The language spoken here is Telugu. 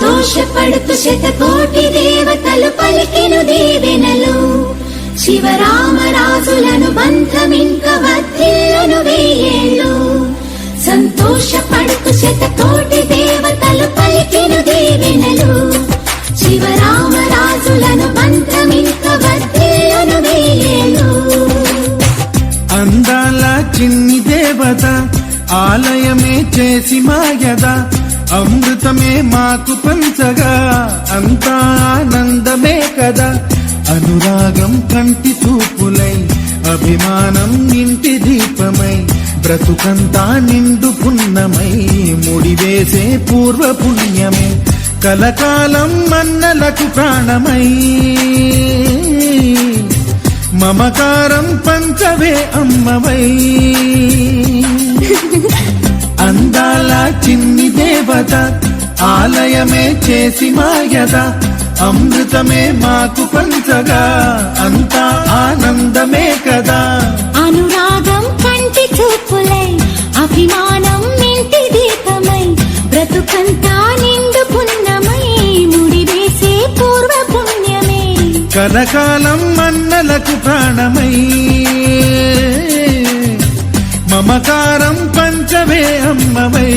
సంతోషపడుతు శతకోటి దేవతలు పలికెను దీవెనలు శివరామరాజులను బంధమింక వర్ధిల్లును వెయ్యేళ్ళు సంతోషపడుతు శతకోటి దేవతలు పలికెను దీవెనలు శివరామరాజులను బంధమింక వర్ధిల్లును వెయ్యేళ్ళు అందాల చిన్ని దేవత ఆలయమే చేసి మాయద అమృతమే మాకు పంచగా అంతా ఆనందమే కదా అనురాగం కంటి చూపులై అభిమానం ఇంటి దీపమై బ్రతుకంతా నిండు పున్నమై ముడివేసే పూర్వ పుణ్యమే కలకాలం మన్నలకు ప్రాణమై మమకారం పంచవే అమ్మవై అందాల చిన్ని దేవత ఆలయమే చేసి మాయద అమృతమే మాకు పంచగా అంతా ఆనందమే కదా అనురాగం కంటి చూపులై అభిమానం ఇంటి దీపమై బ్రతుకంతా నిండు పున్నమై ముడివేసే పూర్వ పుణ్యమే కలకాలం మన్నలకు ప్రాణమై మమకారం పంచవే అమ్మవై